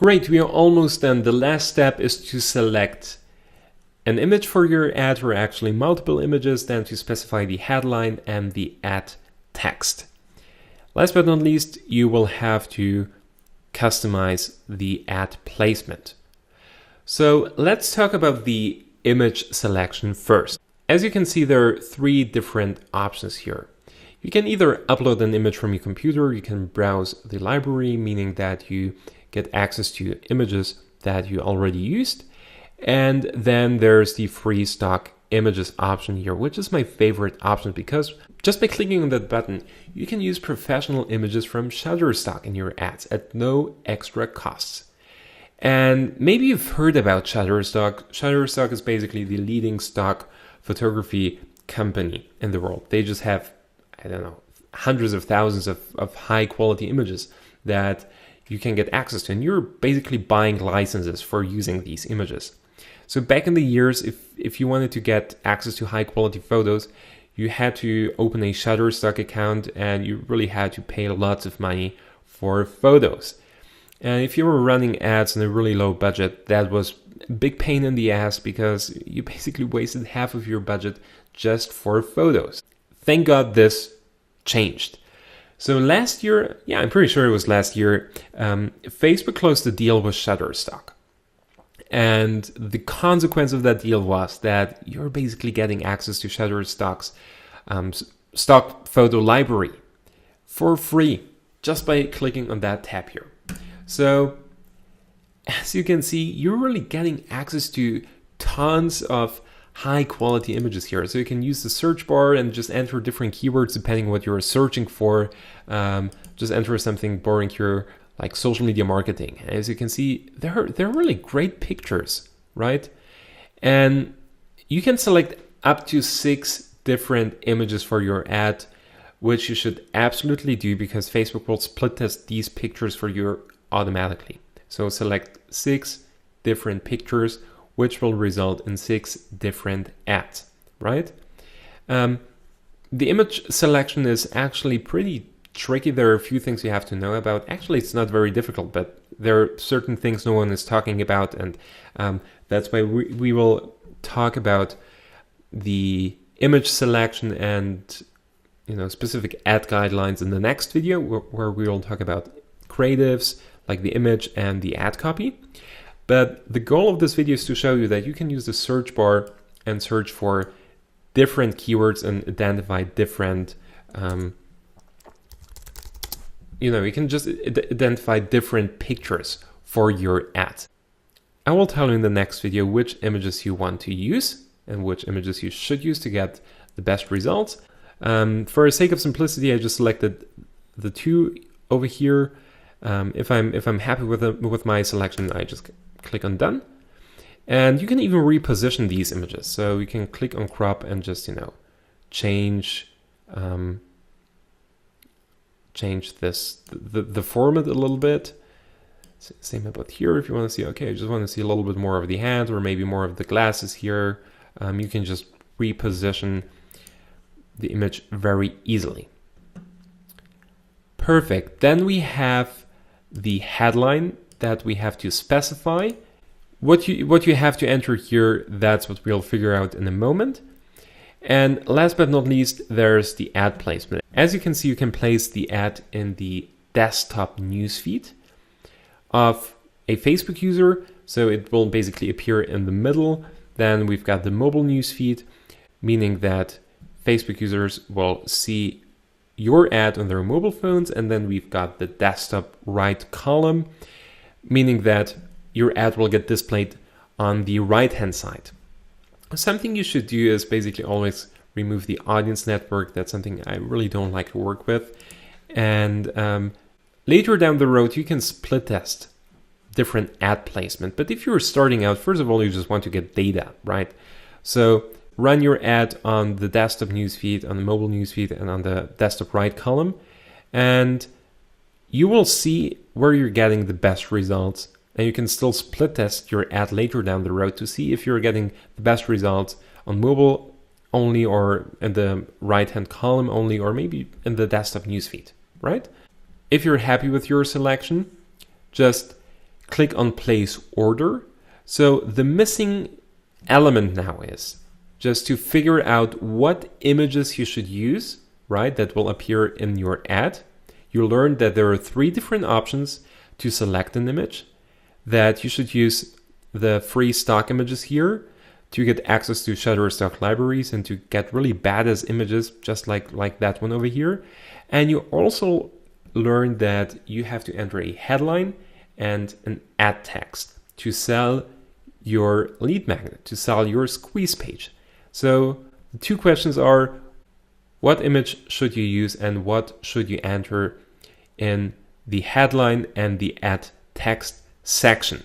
Great, we are almost done. The last step is to select an image for your ad, or actually multiple images, then to specify the headline and the ad text. Last but not least, you will have to customize the ad placement. So let's talk about the image selection first. As you can see, there are three different options here. You can either upload an image from your computer, you can browse the library, meaning that you get access to images that you already used. And then there's the free stock images option here, which is my favorite option because just by clicking on that button, you can use professional images from Shutterstock in your ads at no extra costs. And maybe you've heard about Shutterstock. Shutterstock is basically the leading stock photography company in the world. They just have, I don't know, hundreds of thousands of high quality images that you can get access to. And you're basically buying licenses for using these images. So back in the years, if you wanted to get access to high quality photos, you had to open a Shutterstock account and you really had to pay lots of money for photos. And if you were running ads on a really low budget, that was a big pain in the ass because you basically wasted half of your budget just for photos. Thank God this changed. So last year, I'm pretty sure it was last year, Facebook closed a deal with Shutterstock. And the consequence of that deal was that you're basically getting access to Shutterstock's stock photo library for free just by clicking on that tab here. So as you can see, you're really getting access to tons of high quality images here. So you can use the search bar and just enter different keywords depending on what you're searching for. Just enter something boring here like social media marketing. As you can see, they're really great pictures, right? And you can select up to 6 different images for your ad, which you should absolutely do because Facebook will split test these pictures for you automatically. So select 6 different pictures, which will result in 6 different ads, right? The image selection is actually pretty tricky. There are a few things you have to know about. Actually, it's not very difficult, but there are certain things no one is talking about, and that's why we will talk about the image selection and specific ad guidelines in the next video, where we will talk about creatives like the image and the ad copy. But the goal of this video is to show you that you can use the search bar and search for different keywords and identify different you can just identify different pictures for your ad. I will tell you in the next video which images you want to use and which images you should use to get the best results. For the sake of simplicity, I just selected the 2 over here. If I'm happy with my selection, I just click on done. And you can even reposition these images. So you can click on crop and just change this the format a little bit. Same about here. If you want to see, okay, I just want to see a little bit more of the hand or maybe more of the glasses here, you can just reposition the image very easily. Perfect. Then we have the headline that we have to specify. What you have to enter here, that's what we'll figure out in a moment. And last but not least, there's the ad placement. As you can see, you can place the ad in the desktop newsfeed of a Facebook user. So it will basically appear in the middle. Then we've got the mobile newsfeed, meaning that Facebook users will see your ad on their mobile phones. And then we've got the desktop right column, meaning that your ad will get displayed on the right-hand side. Something you should do is basically always remove the audience network. That's something I really don't like to work with. And later down the road, you can split test different ad placement. But if you're starting out, first of all, you just want to get data, right? So run your ad on the desktop newsfeed, on the mobile newsfeed, and on the desktop right column. And you will see where you're getting the best results. And you can still split test your ad later down the road to see if you're getting the best results on mobile only, or in the right-hand column only, or maybe in the desktop newsfeed, right? If you're happy with your selection, just click on place order. So the missing element now is just to figure out what images you should use, right? That will appear in your ad. You learned that there are 3 different options to select an image, that you should use the free stock images here to get access to Shutterstock libraries and to get really badass images just like that one over here. And you also learned that you have to enter a headline and an ad text to sell your lead magnet, to sell your squeeze page. So the 2 questions are, what image should you use and what should you enter in the headline and the ad text section?